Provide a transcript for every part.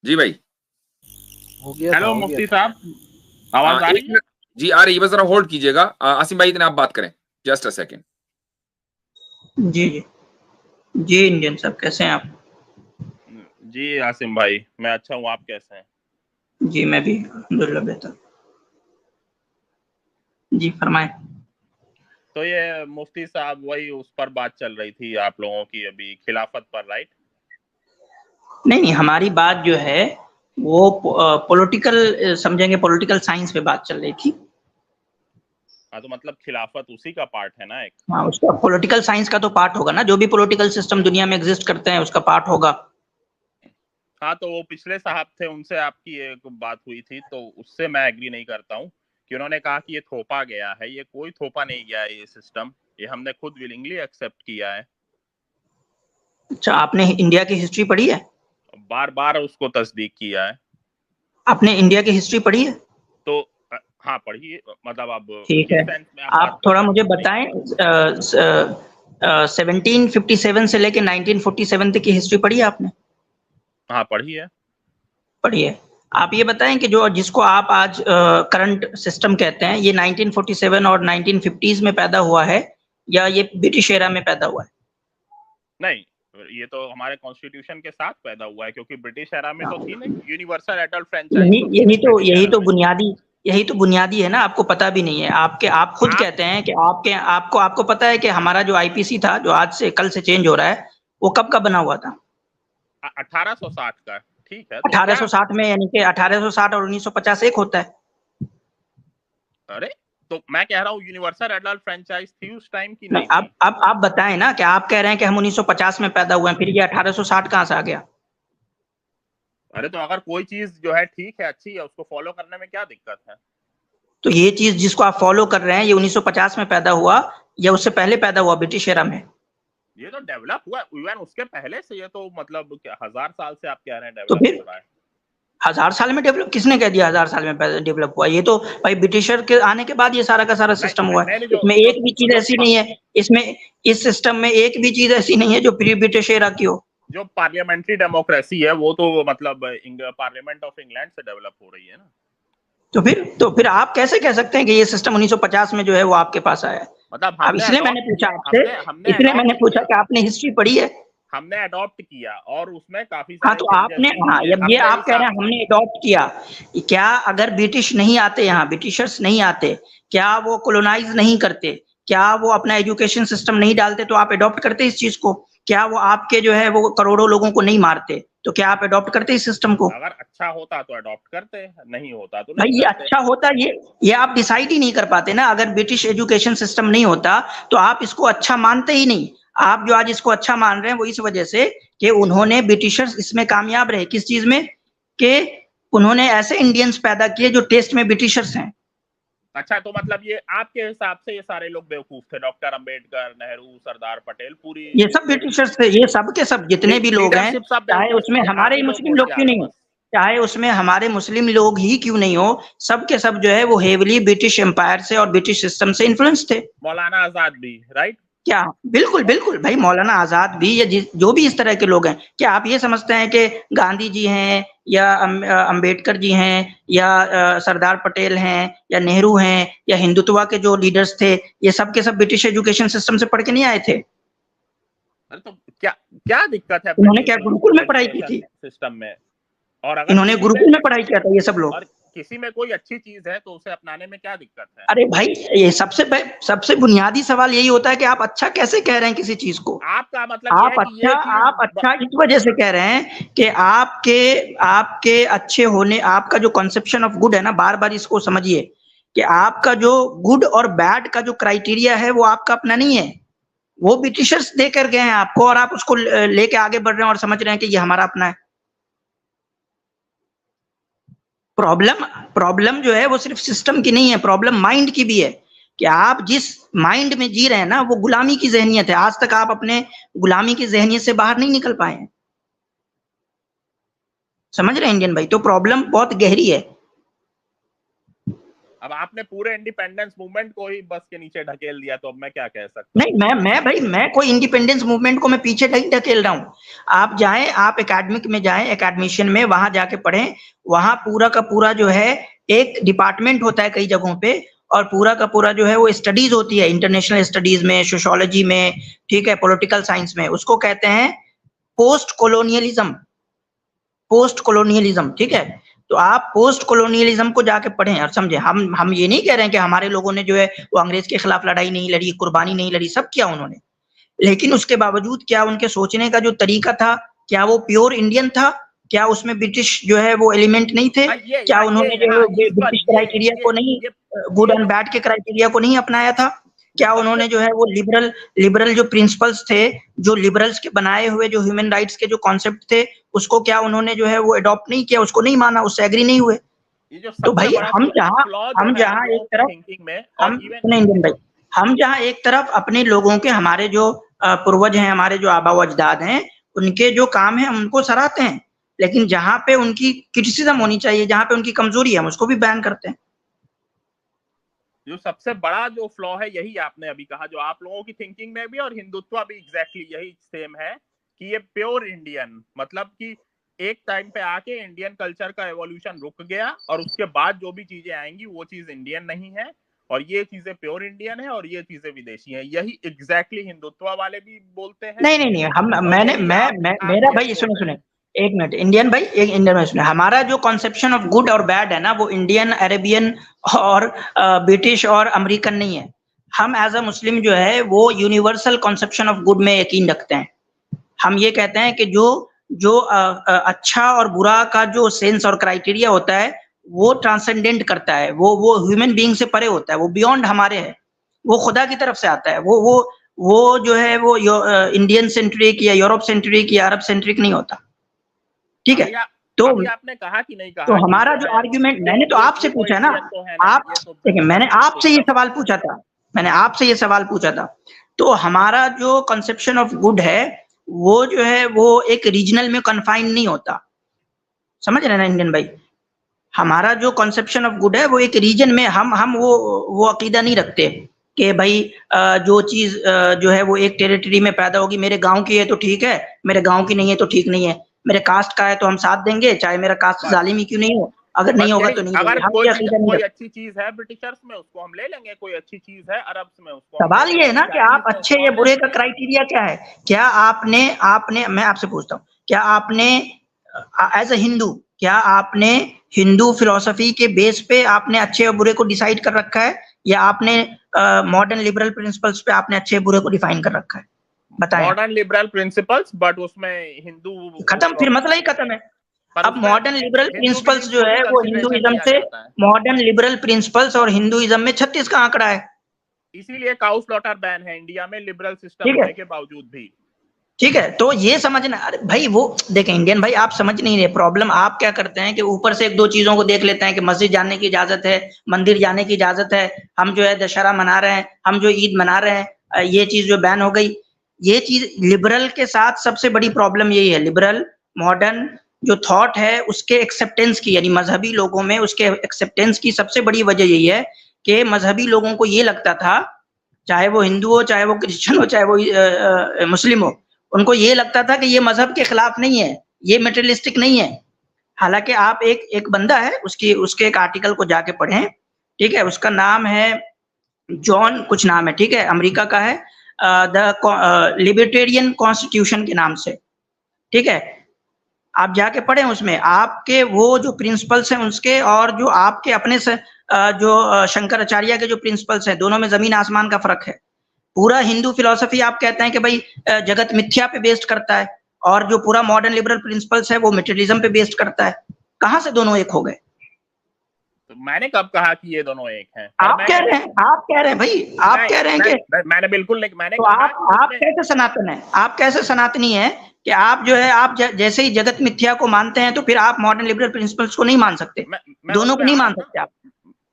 जी भाई। हो गया हेलो हो मुफ्ती गया साहब, आवाज आ रही है? जी आ रही है, बस जरा होल्ड कीजिएगा। आसिम भाई इतने आप बात करें, जस्ट अ सेकेंड। जी जी जी। इंडियन साहब कैसे हैं आप? जी आसिम भाई, मैं अच्छा हूँ, आप कैसे हैं? जी मैं भी अल्हम्दुलिल्लाह बेहतर। जी फरमाएं। तो ये मुफ्ती साहब वही उस पर बात चल रही थी आप लोगों की अभी खिलाफत पर, राइट? नहीं, हमारी बात जो है वो पॉलिटिकल समझेंगे, पॉलिटिकल साइंस पे बात चल रही थी। हाँ, तो मतलब खिलाफत उसी का पार्ट है ना एक? हाँ, उसका पॉलिटिकल साइंस का तो पार्ट होगा ना, जो भी पॉलिटिकल सिस्टम दुनिया में एग्जिस्ट करते हैं उसका पार्ट होगा। हाँ, तो वो पिछले साहब थे, उनसे आपकी एक बात हुई थी, तो उससे मैं एग्री नहीं करता हूँ कि उन्होंने कहा कि ये थोपा गया है। ये कोई थोपा नहीं गया है, ये सिस्टम, ये हमने खुद विलिंगली एक्सेप्ट किया है। अच्छा, आपने इंडिया की हिस्ट्री पढ़ी है? बार बार उसको तस्दीक किया है। आपने इंडिया की हिस्ट्री पढ़ी है? तो हाँ पढ़िए, मतलब अब ठीक किस है, सेंस में आप बात आप थोड़ा कर मुझे रहे हैं? बताएं 1757 से लेके 1947 तक की हिस्ट्री पढ़ी है आपने? हाँ पढ़िए। पढ़ी है। आप ये बताएं कि जो जिसको आप आज करंट सिस्टम कहते हैं, ये 1947 और 1950s में पैदा हुआ है या ये ब्रिटिश एरा में पैदा हुआ है? नहीं, ये तो हमारे कॉन्स्टिट्यूशन के साथ पैदा हुआ है, क्योंकि ब्रिटिश एरा में तो थी नहीं, यूनिवर्सल एडल्ट फ्रेंचाइज तो थी नहीं ब्रिटिश एरा में। यही तो बुनियादी है ना, आपको पता भी नहीं है। आप खुद कहते हैं कि आपको पता है कि हमारा जो आईपीसी था, जो आज से कल से चेंज हो रहा है, वो कब का बना हुआ था? 1860 का। ठीक है, तो 1860 में, यानी कि 1860 और 1950 एक होता है। अरे तो मैं कह रहा हूँ यूनिवर्सल एडल्ट फ्रेंचाइज थी उस टाइम की नहीं थी? आप बताएं ना कि आप कह रहे हैं कि हम 1950 में पैदा हुए हैं, फिर ये 1860 कहाँ से आ गया? अरे तो अगर कोई चीज जो है ठीक है, अच्छी है, उसको फॉलो करने में क्या दिक्कत है? तो ये चीज जिसको आप फॉलो कर रहे हैं, ये 1950 में पैदा हुआ या उससे पहले पैदा हुआ ब्रिटिश एरा में? ये तो डेवलप हुआ इवन उसके पहले से। ये तो मतलब क्या 1000 साल से आप कह रहे हैं तो डेवलप फिर हो रहा है? 1000 साल में डेवलप किसने कह दिया? 1000 साल में डेवलप हुआ? ये तो भाई ब्रिटिशर के आने के बाद ये सारा का सारा सिस्टम हुआ है। इसमें एक भी चीज ऐसी नहीं है, इसमें इस सिस्टम में एक भी चीज ऐसी नहीं है जो प्री ब्रिटिश एरा की हो। जो पार्लियामेंट्री डेमोक्रेसी है वो तो मतलब पार्लियामेंट ऑफ इंग्लैंड से डेवलप हो रही है ना। तो फिर आप कैसे कह सकते हैं कि ये सिस्टम 1950 में जो है वो आपके पास आया है? मतलब अब इसलिए मैंने पूछा आपसे, इसलिए मैंने पूछा कि आपने हिस्ट्री पढ़ी है? हमने अडॉप्ट किया और उसमें काफी हाँ, सारे तो आपने, हाँ, ये आप कह रहे हैं हमने अडॉप्ट किया, क्या अगर ब्रिटिश नहीं आते, यहाँ ब्रिटिशर्स नहीं आते, क्या वो कोलोनाइज नहीं करते, क्या वो अपना एजुकेशन सिस्टम नहीं डालते, तो आप अडॉप्ट करते इस चीज को? क्या वो आपके जो है वो करोड़ों लोगों को नहीं मारते, तो क्या आप अडॉप्ट करते इस सिस्टम को? अगर अच्छा होता तो अडॉप्ट करते, नहीं होता तो भाई नहीं ये करते। अच्छा होता, ये आप डिसाइड ही नहीं कर पाते ना। अगर ब्रिटिश एजुकेशन सिस्टम नहीं होता तो आप इसको अच्छा मानते ही नहीं। आप जो आज इसको अच्छा मान रहे हैं वो इस वजह से कि उन्होंने ब्रिटिशर्स इसमें कामयाब रहे। किस चीज में? कि उन्होंने ऐसे इंडियंस पैदा किए जो टेस्ट में ब्रिटिशर्स हैं। अच्छा, तो मतलब ये आपके हिसाब से ये सारे लोग बेवकूफ थे? डॉक्टर अंबेडकर, नेहरू, सरदार पटेल, पूरी ये सब ब्रिटिशर्स थे, ये सब के सब जितने भी लोग हैं, चाहे उसमें हमारे मुस्लिम लोग क्यों नहीं हो, चाहे उसमें हमारे मुस्लिम लोग ही क्यों नहीं हो, सब के सब जो है वो हेवली ब्रिटिश एम्पायर से और ब्रिटिश सिस्टम से इन्फ्लुएंस थे। मौलाना आजाद भी, राइट? क्या? बिल्कुल बिल्कुल भाई, मौलाना आजाद भी या जो भी इस तरह के लोग हैं। क्या आप ये समझते हैं कि गांधी जी हैं या अंबेडकर जी हैं या सरदार पटेल हैं या नेहरू हैं या हिंदुत्व के जो लीडर्स थे, ये सब के सब ब्रिटिश एजुकेशन सिस्टम से पढ़ के नहीं आए थे? अरे तो क्या दिक्कत है? उन्होंने क्या गुरुकुल में पढ़ाई की थी? सिस्टम में, और अगर इन्होंने गुरुकुल में पढ़ाई किया था ये सब लोग। और किसी में कोई अच्छी चीज है तो उसे अपनाने में क्या दिक्कत है? अरे भाई, ये सबसे बुनियादी सवाल यही होता है कि आप अच्छा कैसे कह रहे हैं किसी चीज को? आपका मतलब आप अच्छा इस वजह से कह रहे हैं कि आपके अच्छे होने, आपका जो कंसेप्शन ऑफ गुड है ना, बार बार इसको समझिए कि आपका जो गुड और बैड का जो क्राइटेरिया है वो आपका अपना नहीं है, वो ब्रिटिशर्स दे कर गए हैं आपको, और आप उसको लेके आगे बढ़ रहे हैं और समझ रहे हैं कि ये हमारा अपना है। प्रॉब्लम जो है वो सिर्फ सिस्टम की नहीं है, प्रॉब्लम माइंड की भी है कि आप जिस माइंड में जी रहे हैं ना, वो गुलामी की जहनियत है। आज तक आप अपने गुलामी की जहनियत से बाहर नहीं निकल पाए हैं। समझ रहे हैं इंडियन भाई? तो प्रॉब्लम बहुत गहरी है। अब आपने पूरे इंडिपेंडेंस मूवमेंट को ही बस के नीचे ढकेल दिया, तो अब मैं क्या कह सकता हूँ? नहीं, मैं कोई इंडिपेंडेंस मूवमेंट को मैं पीछे नहीं ढकेल रहा हूँ। आप जाएं, आप एकेडमिक में जाएं, एकेडमिशियन में, वहां जाके पढ़ें। वहां पूरा का पूरा जो है एक डिपार्टमेंट होता है कई जगहों पे, और पूरा का पूरा जो है वो स्टडीज होती है, इंटरनेशनल स्टडीज में, सोशियोलॉजी में, ठीक है, पॉलिटिकल साइंस में, उसको कहते हैं पोस्ट कॉलोनियलिज्म। पोस्ट कॉलोनियलिज्म, ठीक है। तो आप पोस्ट कॉलोनियलिज्म को जाके पढ़ें और समझें। हम ये नहीं कह रहे हैं कि हमारे लोगों ने जो है वो अंग्रेज के खिलाफ लड़ाई नहीं लड़ी, कुर्बानी नहीं लड़ी, सब किया उन्होंने, लेकिन उसके बावजूद क्या उनके सोचने का जो तरीका था, क्या वो प्योर इंडियन था? क्या उसमें ब्रिटिश जो है वो एलिमेंट नहीं थे? क्या उन्होंने जो है ब्रिटिश क्राइटेरिया को नहीं, गुड एंड बैड के क्राइटेरिया को नहीं अपनाया था? क्या उन्होंने जो है वो लिबरल जो प्रिंसिपल्स थे, जो लिबरल्स के बनाए हुए जो ह्यूमन राइट्स के जो कॉन्सेप्ट थे, उसको क्या उन्होंने जो है वो अडॉप्ट नहीं किया, उसको नहीं माना, उससे एग्री नहीं हुए? तो भाई हम जहाँ एक तरफ इंडियन भाई, हम जहाँ एक तरफ अपने लोगों के, हमारे जो पूर्वज हैं, हमारे जो आबा अजदाद हैं, उनके जो काम है हम उनको सराहते हैं, लेकिन जहाँ पे उनकी क्रिटिसिज्म होनी चाहिए, जहाँ पे उनकी कमजोरी है, हम उसको भी बैन करते हैं। जो सबसे बड़ा जो फ्लॉ है यही आपने अभी कहा, जो आप लोगों की थिंकिंग में भी और हिंदुत्व भी एग्जैक्टली यही सेम है कि ये प्योर इंडियन, मतलब कि एक टाइम पे आके इंडियन कल्चर का एवोल्यूशन रुक गया और उसके बाद जो भी चीजें आएंगी वो चीज इंडियन नहीं है, और ये चीजें प्योर इंडियन है और ये चीजें विदेशी हैं। यही एग्जैक्टली हिंदुत्व वाले भी बोलते हैं। नहीं, मेरा भाई सुने एक मिनट, इंडियन भाई, एक इंडियन में सुने, हमारा जो कॉन्सेप्शन ऑफ गुड और बैड है ना, वो इंडियन, अरेबियन और ब्रिटिश और अमेरिकन नहीं है। हम एज अ मुस्लिम जो है वो यूनिवर्सल कॉन्सेप्शन ऑफ गुड में यकीन रखते हैं। हम ये कहते हैं कि जो अच्छा और बुरा का जो सेंस और क्राइटेरिया होता है वो ट्रांसेंडेंट करता है, वो ह्यूमन बीइंग से परे होता है, वो बियॉन्ड हमारे है, वो खुदा की तरफ से आता है। वो जो है वो इंडियन सेंट्रिक या यूरोप सेंट्रिक या अरब सेंट्रिक नहीं होता, ठीक है। तो आपने कहा कि नहीं कहा, तो हमारा जो आर्ग्यूमेंट, मैंने तो आपसे पूछा ना, आप देखिए, मैंने आपसे ये सवाल पूछा था, तो हमारा जो कंसेप्शन ऑफ गुड है वो जो है वो एक रीजनल में कन्फाइंड नहीं होता, समझ रहे ना इंडियन भाई? हमारा जो कंसेप्शन ऑफ गुड है वो एक रीजन में, हम वो अकीदा नहीं रखते कि भाई जो चीज जो है वो एक टेरिटरी में पैदा होगी, मेरे गांव की है तो ठीक है, मेरे गांव की नहीं है तो ठीक नहीं है, मेरे कास्ट का है तो हम साथ देंगे, चाहे मेरा कास्ट जालिम ही क्यों नहीं हो, अगर नहीं होगा तो नहीं। अगर कोई अच्छी चीज है ब्रिटिशर्स में उसको हम ले लेंगे, कोई अच्छी चीज है अरब्स में उसको। सवाल ये है ना कि आप अच्छे या बुरे का क्राइटेरिया क्या है? क्या आपने मैं आपसे पूछता हूँ, क्या आपने एज अ हिंदू, क्या आपने हिंदू फिलोसफी के बेस पे आपने अच्छे और बुरे को डिसाइड कर रखा है, या आपने मॉडर्न लिबरल प्रिंसिपल्स पे आपने अच्छे बुरे को डिफाइन कर रखा है? बताएं। मॉडर्न लिबरल प्रिंसिपल्स, बट उसमें हिंदू खत्म, फिर मसला ही खत्म है। अब मॉडर्न लिबरल प्रिंसिपल्स जो है वो हिंदुइज्म से, मॉडर्न लिबरल प्रिंसिपल्स और हिंदुइज्म में 36 का आंकड़ा है, इसीलिए काउ स्लॉटर बैन है इंडिया में लिबरल सिस्टम होने के बावजूद भी, ठीक है। तो ये समझना, अरे भाई वो देखें इंडियन भाई, आप समझ नहीं रहे प्रॉब्लम। आप क्या करते हैं कि ऊपर से एक दो चीजों को देख लेते हैं कि मस्जिद जाने की इजाजत है, मंदिर जाने की इजाजत है, हम जो है दशहरा मना रहे हैं, हम जो ईद मना रहे हैं, ये चीज जो बैन हो गई, ये चीज लिबरल के साथ सबसे बड़ी प्रॉब्लम यही है। लिबरल मॉडर्न जो थॉट है उसके एक्सेप्टेंस की, यानी मजहबी लोगों में उसके एक्सेप्टेंस की सबसे बड़ी वजह यही है कि मजहबी लोगों को ये लगता था, चाहे वो हिंदू हो, चाहे वो क्रिश्चियन हो, चाहे वो मुस्लिम हो, उनको ये लगता था कि ये मजहब के खिलाफ नहीं है, ये मटेरियलिस्टिक नहीं है। हालांकि आप एक बंदा है, उसके एक आर्टिकल को जाके पढ़ें, ठीक है, उसका नाम है जॉन कुछ नाम है, ठीक है, अमेरिका का है, द लिबर्टेरियन कॉन्स्टिट्यूशन के नाम से, ठीक है। आप जाके पढ़ें, उसमें आपके वो जो प्रिंसिपल्स हैं उसके और जो आपके अपने से जो शंकराचार्य के जो प्रिंसिपल्स हैं, दोनों में जमीन आसमान का फर्क है। पूरा हिंदू फिलोसफी आप कहते हैं कि भाई जगत मिथ्या पे बेस्ड करता है, और जो पूरा मॉडर्न लिबरल प्रिंसिपल्स है वो मटेरियलिज्म पे बेस्ड करता है। कहां से दोनों एक हो गए? तो मैंने कब कहा कि ये दोनों एक हैं? आप कह रहे हैं भाई, आप कह रहे हैं कि मैंने बिल्कुल नहीं, मैंने तो आप कैसे सनातन है? आप कैसे सनातनी है कि आप जो है आप जैसे ही जगत मिथ्या को मानते हैं तो फिर आप मॉडर्न लिबरल प्रिंसिपल्स को नहीं मान सकते, दोनों को नहीं मान सकते आप।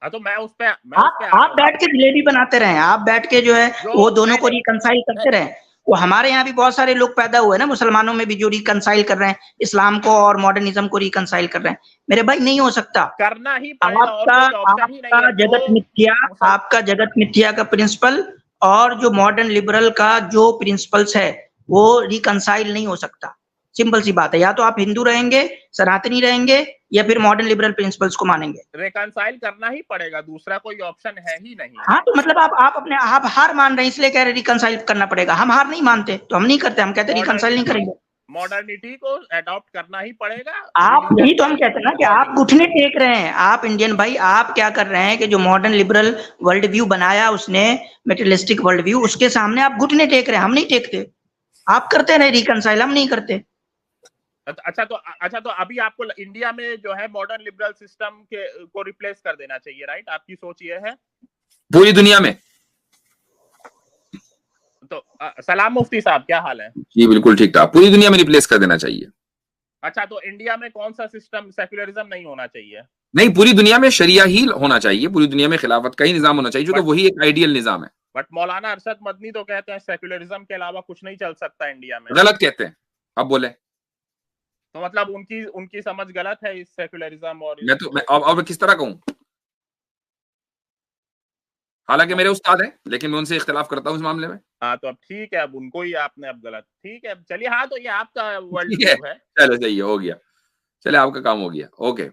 तो मैं उस पे आप बैठ के जिलेबी बनाते रहे, आप बैठ के जो है वो दोनों को रिकंसाइल करते रहे, वो हमारे यहाँ भी बहुत सारे लोग पैदा हुए ना मुसलमानों में भी जो रिकंसाइल कर रहे हैं इस्लाम को और मॉडर्निज्म को रिकंसाइल कर रहे हैं। मेरे भाई नहीं हो सकता। करना ही पड़ेगा और कोई ऑप्शन ही नहीं आपका है। जगत मिथ्या, आपका जगत मिथ्या का प्रिंसिपल और जो मॉडर्न लिबरल का जो प्रिंसिपल्स है वो रिकंसाइल नहीं हो सकता। सिंपल सी बात है, या तो आप हिंदू रहेंगे, सनातनी रहेंगे, या फिर मॉडर्न लिबरल प्रिंसिपल्स को मानेंगे। रिकंसाइल करना ही पड़ेगा, दूसरा कोई ऑप्शन है ही नहीं। हाँ तो मतलब आप हार मान रहे हैं इसलिए कह रहे रिकंसाइल करना पड़ेगा। हम हार नहीं मानते तो हम नहीं करते, हम कहते रिकंसाइल नहीं करेंगे। मॉडर्निटी को अडॉप्ट करना ही पड़ेगा। आप यही तो हम कहते हैं ना कि आप घुटने टेक रहे हैं। आप इंडियन भाई, आप क्या कर रहे हैं कि जो मॉडर्न लिबरल वर्ल्ड व्यू बनाया उसने, मेटेरियलिस्टिक वर्ल्ड व्यू, उसके सामने आप घुटने टेक रहे हैं। हम नहीं टेकते, आप करते रहे रिकंसाइल, हम नहीं करते। अच्छा तो अभी आपको इंडिया में जो है मॉडर्न लिबरल सिस्टम के को रिप्लेस कर देना चाहिए, राइट? आपकी सोच ये है? पूरी दुनिया में। तो सलाम मुफ्ती साहब, क्या हाल है? जी बिल्कुल ठीक ठाक, पूरी दुनिया में रिप्लेस कर देना चाहिए। अच्छा, तो इंडिया में कौन सा सिस्टम, सेक्युलरिज्म नहीं होना चाहिए? नहीं, पूरी दुनिया में शरिया ही होना चाहिए, पूरी दुनिया में खिलाफत का ही निजाम होना चाहिए, क्योंकि वही एक आइडियल निजाम है। बट मौलाना अरशद मदनी तो कहते हैं सेक्युलरिज्म के अलावा कुछ नहीं चल सकता इंडिया में। गलत कहते हैं, अब बोले तो मतलब उनकी समझ गलत है इस सेक्युलरिज्म और मैं किस तरह कहूं? हालांकि मेरे उस्ताद हैं, लेकिन मैं उनसे इख्तिलाफ करता हूं इस मामले में। हाँ तो अब ठीक है, अब उनको ही आपने अब गलत, ठीक है चलिए। हाँ तो ये आपका वर्ल्ड ठीक है, व्यू है। चलो सही है, हो गया, चले आपका काम हो गया, ओके।